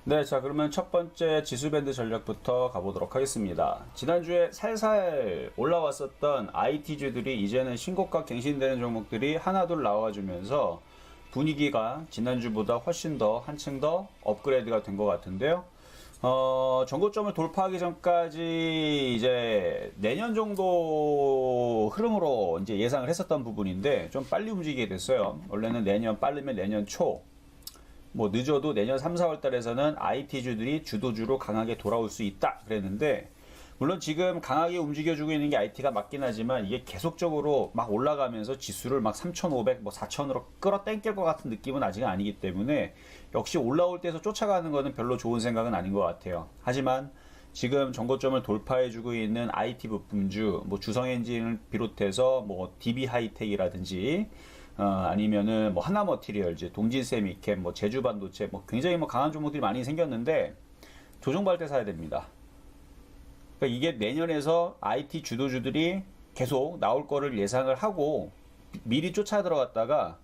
네, 자, 그러면 첫 번째 지수밴드 전략부터 가보도록 하겠습니다. 지난주에 살살 올라왔었던 IT주들이 이제는 신고가 갱신되는 종목들이 하나둘 나와주면서 분위기가 지난주보다 훨씬 더 한층 더 업그레이드가 된 것 같은데요. 전고점을 돌파하기 전까지 이제 내년 정도 흐름으로 이제 예상을 했었던 부분인데 좀 빨리 움직이게 됐어요. 원래는 내년, 빠르면 내년 초, 뭐 늦어도 내년 3, 4월 달에서는 IT주들이 주도주로 강하게 돌아올 수 있다 그랬는데, 물론 지금 강하게 움직여주고 있는 게 IT가 맞긴 하지만 이게 계속적으로 막 올라가면서 지수를 막 3,500, 뭐 4,000으로 끌어당길 것 같은 느낌은 아직은 아니기 때문에 역시 올라올 때에서 쫓아가는 거는 별로 좋은 생각은 아닌 것 같아요. 하지만 지금 전고점을 돌파해주고 있는 IT 부품주, 뭐 주성엔진을 비롯해서 뭐 DB하이텍이라든지 아니면은 뭐 하나머티리얼즈, 동진세미캠, 뭐 제주반도체, 뭐 굉장히 뭐 강한 종목들이 많이 생겼는데 조정받을 때 사야 됩니다. 그러니까 이게 내년에서 IT 주도주들이 계속 나올 거를 예상을 하고 미리 쫓아 들어갔다가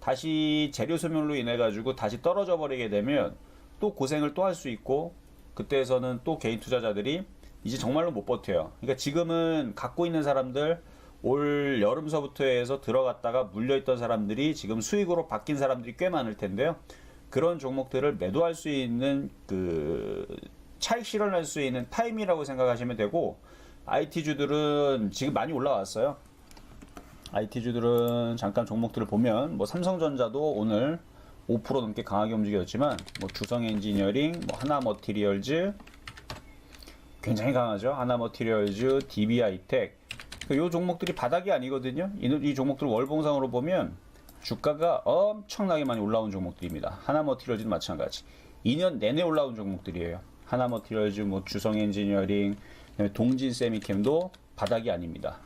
다시 재료 소멸로 인해 가지고 다시 떨어져 버리게 되면 또 고생을 또 할 수 있고, 그때에서는 또 개인 투자자들이 이제 정말로 못 버텨요. 그러니까 지금은 갖고 있는 사람들, 올 여름서부터 해서 들어갔다가 물려있던 사람들이 지금 수익으로 바뀐 사람들이 꽤 많을 텐데요. 그런 종목들을 매도할 수 있는 차익 실현할 수 있는 타임이라고 생각하시면 되고, IT주들은 지금 많이 올라왔어요. IT주들은 잠깐 종목들을 보면 뭐 삼성전자도 오늘 5% 넘게 강하게 움직였지만, 뭐 주성엔지니어링, 뭐 하나머티리얼즈 굉장히 강하죠. 하나머티리얼즈, DB하이텍, 이 종목들이 바닥이 아니거든요. 이 종목들 월봉상으로 보면 주가가 엄청나게 많이 올라온 종목들입니다. 하나머티리얼즈도 마찬가지. 2년 내내 올라온 종목들이에요. 하나머티리얼즈, 뭐 주성엔지니어링, 동진세미캠도 바닥이 아닙니다.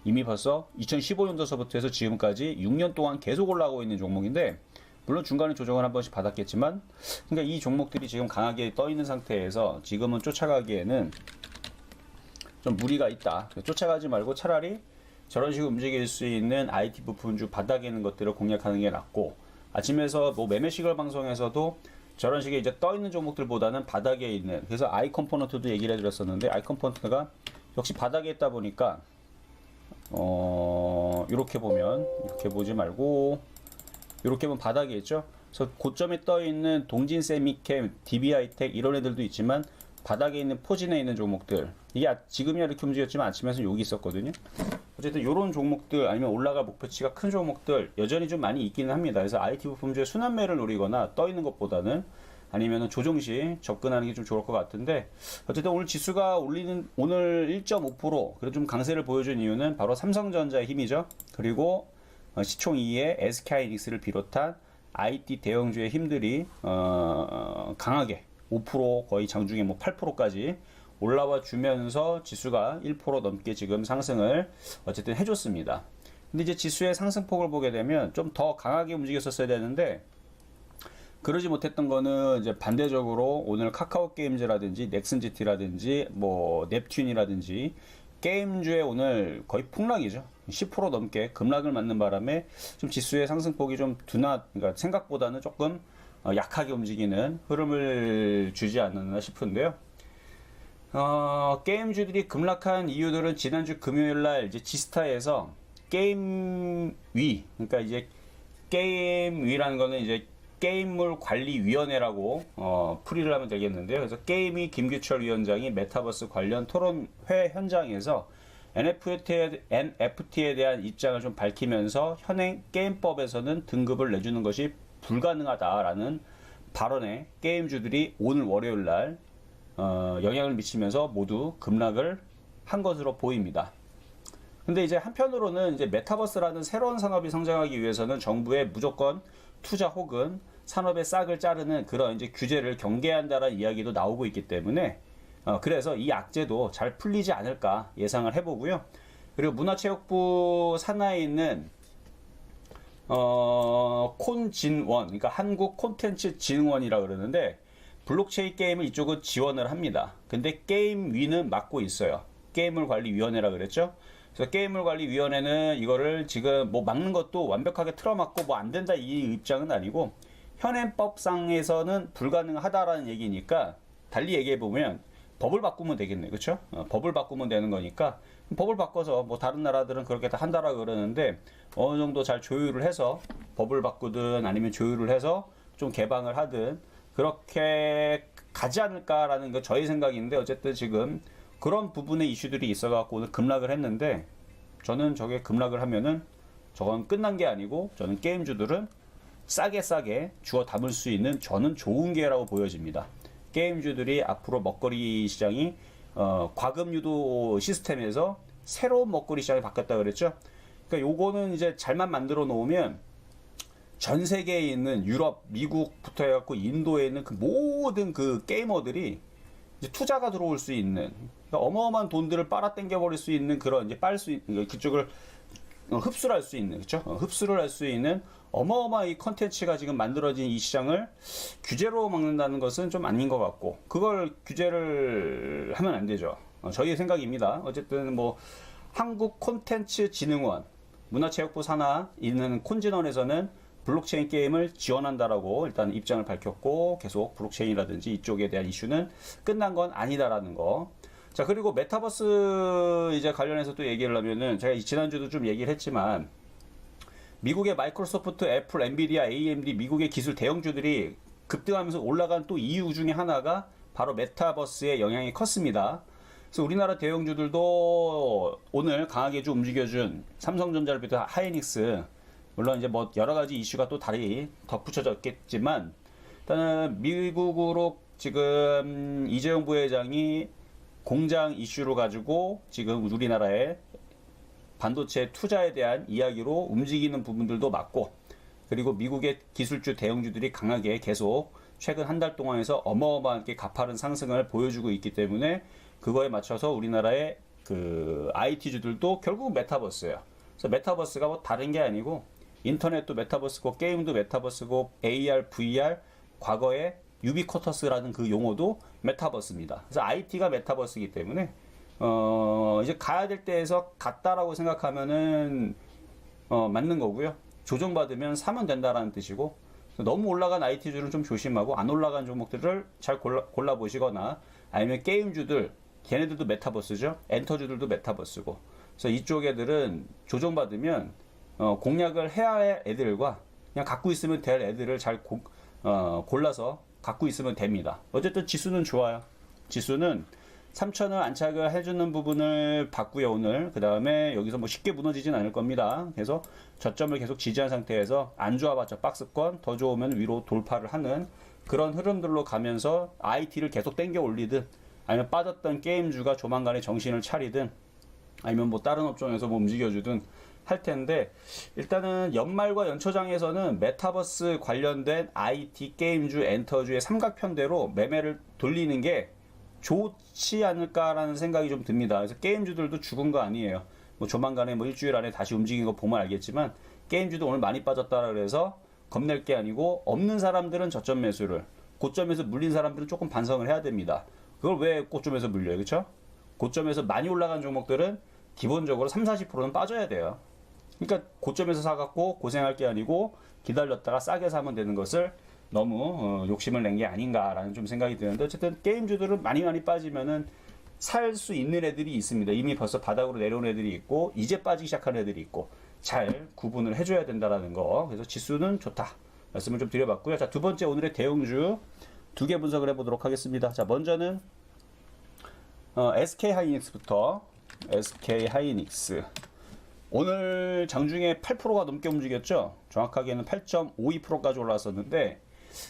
이미 벌써 2015년도서부터 해서 지금까지 6년 동안 계속 올라오고 있는 종목인데, 물론 중간에 조정을 한 번씩 받았겠지만, 그러니까 이 종목들이 지금 강하게 떠 있는 상태에서 지금은 쫓아가기에는 좀 무리가 있다. 쫓아가지 말고 차라리 저런 식으로 움직일 수 있는 IT 부품주 바닥에 있는 것들을 공략하는 게 낫고, 아침에서 뭐 매매시കൾ 방송에서도 저런 식의 이제 떠 있는 종목들보다는 바닥에 있는, 그래서 아이컴포넌트도 얘기를 해드렸었는데, 아이컴포넌트가 역시 바닥에 있다 보니까 이렇게 보면, 이렇게 보지 말고 이렇게 보면 바닥에 있죠. 그래서 고점에 떠 있는 동진세미캠, DB하이텍 이런 애들도 있지만 바닥에 있는 포진에 있는 종목들, 이게 지금이야 이렇게 움직였지만 아침에서 여기 있었거든요. 어쨌든 이런 종목들, 아니면 올라갈 목표치가 큰 종목들 여전히 좀 많이 있기는 합니다. 그래서 IT 부품주의 순환매를 노리거나 떠 있는 것보다는 아니면은 조정시 접근하는 게 좀 좋을 것 같은데, 어쨌든 오늘 지수가 올리는, 오늘 1.5% 그래도 좀 강세를 보여준 이유는 바로 삼성전자의 힘이죠. 그리고 시총 2위의 SK하이닉스를 비롯한 IT 대형주의 힘들이 강하게 5% 거의 장중에 뭐 8%까지 올라와 주면서 지수가 1% 넘게 지금 상승을 어쨌든 해줬습니다. 근데 이제 지수의 상승폭을 보게 되면 좀 더 강하게 움직였었어야 되는데, 그러지 못했던 거는 이제 반대적으로 오늘 카카오 게임즈라든지 넥슨GT라든지 뭐 넵튠이라든지 게임주에 오늘 거의 폭락이죠. 10% 넘게 급락을 맞는 바람에 좀 지수의 상승폭이 좀 그러니까 생각보다는 조금 약하게 움직이는 흐름을 주지 않았나 싶은데요. 게임주들이 급락한 이유들은 지난주 금요일날 이제 지스타에서 게임위, 그러니까 이제 게임위라는 거는 이제 게임물 관리위원회라고 풀이를 하면 되겠는데요. 그래서 게임위 김규철 위원장이 메타버스 관련 토론회 현장에서 NFT에 대한 입장을 좀 밝히면서 현행 게임법에서는 등급을 내주는 것이 불가능하다라는 발언에 게임주들이 오늘 월요일날 영향을 미치면서 모두 급락을 한 것으로 보입니다. 근데 이제 한편으로는 이제 메타버스라는 새로운 산업이 성장하기 위해서는 정부의 무조건 투자 혹은 산업의 싹을 자르는 그런 이제 규제를 경계한다라는 이야기도 나오고 있기 때문에 그래서 이 악재도 잘 풀리지 않을까 예상을 해보고요. 그리고 문화체육부 산하에 있는 콘진원, 그러니까 한국 콘텐츠 진흥원이라 그러는데, 블록체인 게임을 이쪽은 지원을 합니다. 근데 게임위는 맡고 있어요. 게임물관리위원회라 그랬죠. 그래서 게임물관리위원회는 이거를 지금 뭐 막는 것도 완벽하게 틀어막고 뭐 안 된다 이 입장은 아니고, 현행법상에서는 불가능하다라는 얘기니까 달리 얘기해 보면 법을 바꾸면 되겠네, 그렇죠? 법을 바꾸면 되는 거니까 법을 바꿔서 뭐 다른 나라들은 그렇게 다 한다라 그러는데 어느 정도 잘 조율을 해서 법을 바꾸든 아니면 조율을 해서 좀 개방을 하든 그렇게 가지 않을까라는 거 저희 생각인데 어쨌든 지금 그런 부분의 이슈들이 있어갖고 오늘 급락을 했는데 저는 저게 급락을 하면은 저건 끝난 게 아니고 저는 게임주들은 싸게 주워 담을 수 있는 저는 좋은 기회라고 보여집니다. 게임주들이 앞으로 먹거리 시장이 과금 유도 시스템에서 새로운 먹거리 시장이 바뀌었다 그랬죠. 그러니까 요거는 이제 잘만 만들어 놓으면 전 세계에 있는 유럽, 미국부터 해갖고 인도에 있는 그 모든 그 게이머들이 이제 투자가 들어올 수 있는 그러니까 어마어마한 돈들을 빨아당겨 버릴 수 있는 그런 이제 빨 수 있는 그쪽을 흡수를 할 수 있는 그렇죠? 흡수를 할 수 있는 어마어마한 이 컨텐츠가 지금 만들어진 이 시장을 규제로 막는다는 것은 좀 아닌 것 같고 그걸 규제를 하면 안 되죠. 저희의 생각입니다. 어쨌든 뭐 한국 콘텐츠진흥원 문화체육부 산하 있는 콘진원에서는 블록체인 게임을 지원한다라고 일단 입장을 밝혔고 계속 블록체인이라든지 이쪽에 대한 이슈는 끝난 건 아니다라는 거. 자, 그리고 메타버스 이제 관련해서 또 얘기를 하면은 제가 지난주도 좀 얘기를 했지만 미국의 마이크로소프트, 애플, 엔비디아, AMD 미국의 기술 대형주들이 급등하면서 올라간 또 이유 중에 하나가 바로 메타버스의 영향이 컸습니다. 그래서 우리나라 대형주들도 오늘 강하게 좀 움직여준 삼성전자를 비롯한 하이닉스 물론 이제 뭐 여러 가지 이슈가 또 다리 덧붙여졌겠지만 일단은 미국으로 지금 이재용 부회장이 공장 이슈로 가지고 지금 우리나라의 반도체 투자에 대한 이야기로 움직이는 부분들도 맞고 그리고 미국의 기술주 대형주들이 강하게 계속 최근 한 달 동안에서 어마어마하게 가파른 상승을 보여주고 있기 때문에 그거에 맞춰서 우리나라의 그 IT주들도 결국 메타버스예요. 그래서 메타버스가 뭐 다른 게 아니고 인터넷도 메타버스고 게임도 메타버스고 AR, VR 과거에 유비쿼터스라는 그 용어도 메타버스입니다. 그래서 IT가 메타버스이기 때문에 이제 가야 될 때에서 갔다라고 생각하면은 맞는 거고요. 조정받으면 사면 된다라는 뜻이고 너무 올라간 IT주는 좀 조심하고 안 올라간 종목들을 잘 골라보시거나 아니면 게임주들 걔네들도 메타버스죠. 엔터주들도 메타버스고 그래서 이쪽 애들은 조정받으면 공략을 해야 할 애들과 그냥 갖고 있으면 될 애들을 잘 골라서 갖고 있으면 됩니다. 어쨌든 지수는 좋아요. 지수는 3,000을 안착을 해주는 부분을 봤고요 오늘. 그 다음에 여기서 뭐 쉽게 무너지진 않을 겁니다. 그래서 저점을 계속 지지한 상태에서 안 좋아봤자 박스권, 더 좋으면 위로 돌파를 하는 그런 흐름들로 가면서 IT를 계속 땡겨 올리든 아니면 빠졌던 게임주가 조만간에 정신을 차리든 아니면 뭐 다른 업종에서 뭐 움직여주든 할 텐데 일단은 연말과 연초장에서는 메타버스 관련된 IT 게임주, 엔터주의 삼각편대로 매매를 돌리는 게 좋지 않을까라는 생각이 좀 듭니다. 그래서 게임주들도 죽은 거 아니에요. 뭐 조만간에 뭐 일주일 안에 다시 움직이는 거 보면 알겠지만 게임주도 오늘 많이 빠졌다라 그래서 겁낼 게 아니고 없는 사람들은 저점 매수를 고점에서 물린 사람들은 조금 반성을 해야 됩니다. 그걸 왜 고점에서 물려요? 그렇죠? 고점에서 많이 올라간 종목들은 기본적으로 30-40%는 빠져야 돼요. 그러니까 고점에서 사갖고 고생할 게 아니고 기다렸다가 싸게 사면 되는 것을 너무 욕심을 낸 게 아닌가라는 좀 생각이 드는데 어쨌든 게임주들은 많이 빠지면은 살 수 있는 애들이 있습니다. 이미 벌써 바닥으로 내려온 애들이 있고 이제 빠지기 시작한 애들이 있고 잘 구분을 해줘야 된다라는 거. 그래서 지수는 좋다 말씀을 좀 드려봤고요. 자, 두 번째 오늘의 대형주 두 개 분석을 해보도록 하겠습니다. 자, 먼저는 SK 하이닉스부터. SK 하이닉스 오늘 장중에 8%가 넘게 움직였죠. 정확하게는 8.52%까지 올라왔었는데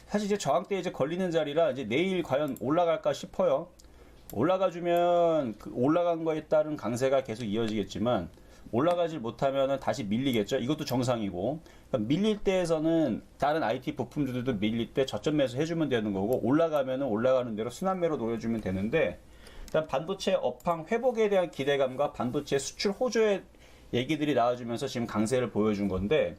사실 이제 저항대에 이제 걸리는 자리라 이제 내일 과연 올라갈까 싶어요. 올라가주면 그 올라간 거에 따른 강세가 계속 이어지겠지만 올라가질 못하면 다시 밀리겠죠. 이것도 정상이고 그러니까 밀릴 때에서는 다른 IT 부품주들도 밀릴 때 저점 매수 해주면 되는 거고 올라가면은 올라가는 대로 순환매로 노려주면 되는데 일단 반도체 업황 회복에 대한 기대감과 반도체 수출 호조의 얘기들이 나와주면서 지금 강세를 보여준 건데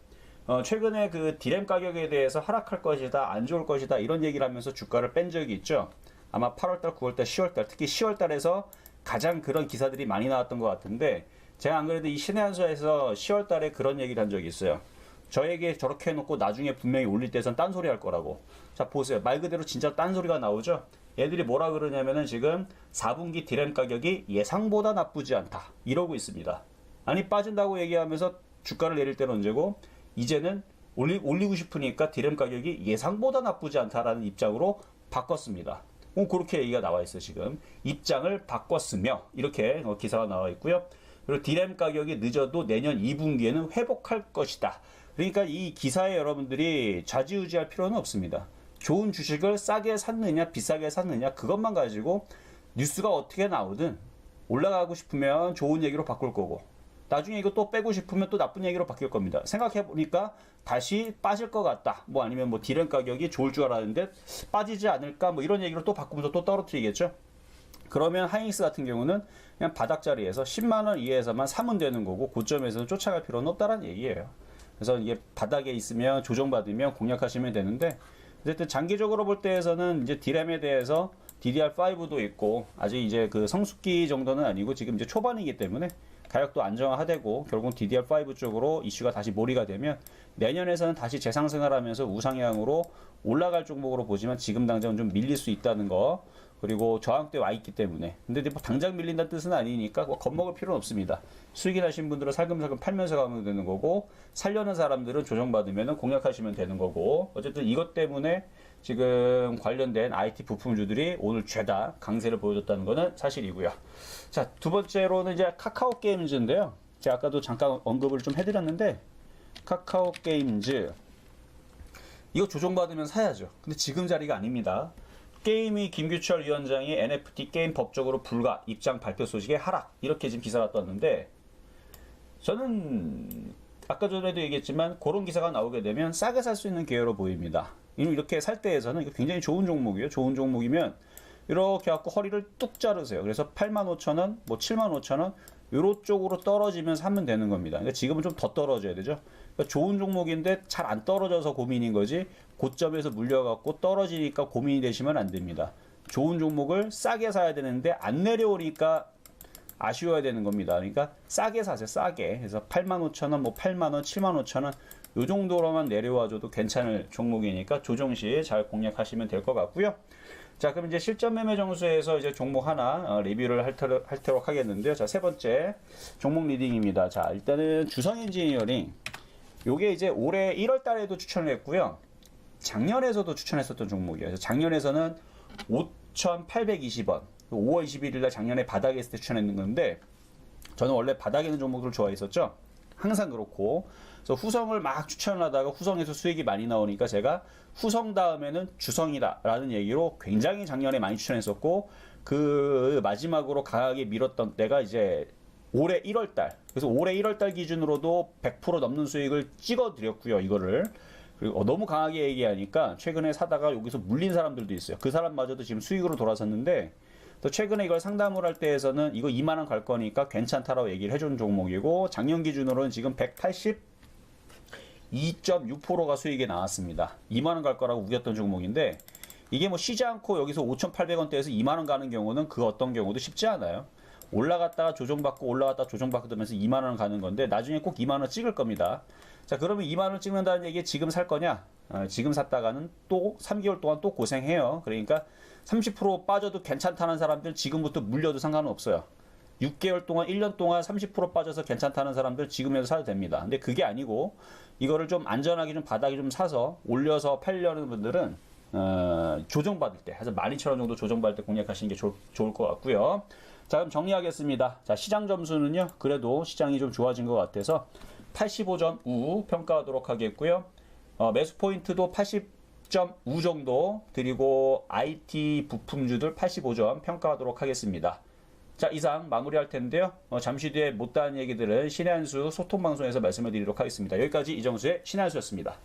최근에 그 디램 가격에 대해서 하락할 것이다, 안 좋을 것이다 이런 얘기를 하면서 주가를 뺀 적이 있죠. 아마 8월달, 9월달, 10월달 특히 10월달에서 가장 그런 기사들이 많이 나왔던 것 같은데 제가 안 그래도 이 신의 한수에서 10월달에 그런 얘기를 한 적이 있어요. 저에게 저렇게 해놓고 나중에 분명히 올릴 때선 딴소리 할 거라고. 자, 보세요. 말 그대로 진짜 딴소리가 나오죠? 얘들이 뭐라 그러냐면은 지금 4분기 디램 가격이 예상보다 나쁘지 않다. 이러고 있습니다. 아니, 빠진다고 얘기하면서 주가를 내릴 때는 언제고, 이제는 올리고 싶으니까 디램 가격이 예상보다 나쁘지 않다라는 입장으로 바꿨습니다. 그렇게 얘기가 나와 있어요, 지금. 입장을 바꿨으며, 이렇게 기사가 나와 있고요. 그리고 디램 가격이 늦어도 내년 2분기에는 회복할 것이다. 그러니까 이 기사에 여러분들이 좌지우지할 필요는 없습니다. 좋은 주식을 싸게 샀느냐 비싸게 샀느냐 그것만 가지고 뉴스가 어떻게 나오든 올라가고 싶으면 좋은 얘기로 바꿀 거고, 나중에 이거 또 빼고 싶으면 또 나쁜 얘기로 바뀔 겁니다. 생각해보니까 다시 빠질 것 같다, 뭐 아니면 뭐 디램 가격이 좋을 줄 알았는데 빠지지 않을까, 뭐 이런 얘기로 또 바꾸면서 또 떨어뜨리겠죠. 그러면 하이닉스 같은 경우는 그냥 바닥자리에서 10만원 이하에서만 사면 되는 거고, 고점에서는 쫓아갈 필요는 없다는 얘기예요. 그래서 이게 바닥에 있으면 조정받으면 공략하시면 되는데, 어쨌든 장기적으로 볼 때에서는 이제 디램에 대해서 DDR5도 있고, 아직 이제 그 성숙기 정도는 아니고 지금 이제 초반이기 때문에 가격도 안정화되고, 결국 DDR5 쪽으로 이슈가 다시 몰이가 되면 내년에서는 다시 재상승을 하면서 우상향으로 올라갈 종목으로 보지만, 지금 당장은 좀 밀릴 수 있다는 거, 그리고 저항대 와 있기 때문에. 근데 뭐 당장 밀린다는 뜻은 아니니까 뭐 겁먹을 필요는 없습니다. 수익이 나신 분들은 살금살금 팔면서 가면 되는 거고, 살려는 사람들은 조정받으면 공략하시면 되는 거고, 어쨌든 이것 때문에 지금 관련된 IT 부품주들이 오늘 죄다 강세를 보여줬다는 거는 사실이고요. 자, 두 번째로는 이제 카카오 게임즈인데요. 제가 아까도 잠깐 언급을 좀 해드렸는데, 카카오 게임즈 이거 조정받으면 사야죠. 근데 지금 자리가 아닙니다. 게임이 김규철 위원장이 NFT 게임 법적으로 불가, 입장 발표 소식에 하락, 이렇게 지금 기사가 떴는데, 저는 아까 전에도 얘기했지만 그런 기사가 나오게 되면 싸게 살 수 있는 기회로 보입니다. 이렇게 살 때에서는 이거 굉장히 좋은 종목이에요. 좋은 종목이면 이렇게 갖고 허리를 뚝 자르세요. 그래서 85,000원, 뭐 75,000원 요런 쪽으로 떨어지면 사면 되는 겁니다. 그러니까 지금은 좀 더 떨어져야 되죠. 그러니까 좋은 종목인데 잘 안 떨어져서 고민인 거지, 고점에서 물려갖고 떨어지니까 고민이 되시면 안 됩니다. 좋은 종목을 싸게 사야 되는데 안 내려오니까 아쉬워야 되는 겁니다. 그러니까 싸게 사세요, 싸게. 그래서 85,000원, 뭐 8만원, 75,000원 요 정도로만 내려와줘도 괜찮을 종목이니까 조정시 잘 공략하시면 될 것 같고요. 자, 그럼 이제 실전 매매 정수에서 이제 종목 하나 리뷰를 하도록 하겠는데요. 자, 세 번째 종목 리딩입니다. 자, 일단은 주성 엔지니어링. 요게 이제 올해 1월 달에도 추천을 했고요. 작년에서도 추천했었던 종목이에요. 그래서 작년에서는 5,820원. 5월 21일 날 작년에 바닥에 있을 때 추천했는 건데, 저는 원래 바닥에 있는 종목을 좋아했었죠. 항상 그렇고. 그래서 후성을 막 추천을 하다가 후성에서 수익이 많이 나오니까 제가 후성 다음에는 주성이다 라는 얘기로 굉장히 작년에 많이 추천했었고, 그 마지막으로 강하게 밀었던 때가 이제 올해 1월달. 그래서 올해 1월달 기준으로도 100% 넘는 수익을 찍어 드렸고요, 이거를. 그리고 너무 강하게 얘기하니까 최근에 사다가 여기서 물린 사람들도 있어요. 그 사람마저도 지금 수익으로 돌아섰는데, 또 최근에 이걸 상담을 할 때에서는 이거 2만원 갈 거니까 괜찮다라고 얘기를 해준 종목이고, 작년 기준으로는 지금 182.6%가 수익이 나왔습니다. 2만원 갈 거라고 우겼던 종목인데, 이게 뭐 쉬지 않고 여기서 5,800원대에서 2만원 가는 경우는 그 어떤 경우도 쉽지 않아요. 올라갔다가 조정받고 올라갔다가 조정받으면서 2만원 가는 건데, 나중에 꼭 2만원 찍을 겁니다. 자, 그러면 2만원 찍는다는 얘기 지금 살 거냐? 지금 샀다가는 또 3개월 동안 또 고생해요. 그러니까 30% 빠져도 괜찮다는 사람들 지금부터 물려도 상관은 없어요. 6개월 동안 1년 동안 30% 빠져서 괜찮다는 사람들 지금에도 사도 됩니다. 근데 그게 아니고 이거를 좀 안전하게 좀 바닥에 좀 사서 올려서 팔려는 분들은 조정받을 때, 해서 12,000원 정도 조정받을 때 공략하시는 게 좋을 것 같고요. 자, 그럼 정리하겠습니다. 자, 시장 점수는요, 그래도 시장이 좀 좋아진 것 같아서 85점 우 평가하도록 하겠고요. 매수 포인트도 80.5 정도 드리고, IT 부품주들 85점 평가하도록 하겠습니다. 자, 이상 마무리할 텐데요. 잠시 뒤에 못다한 얘기들은 신의 한수 소통방송에서 말씀을 드리도록 하겠습니다. 여기까지 이정수의 신의 한수였습니다.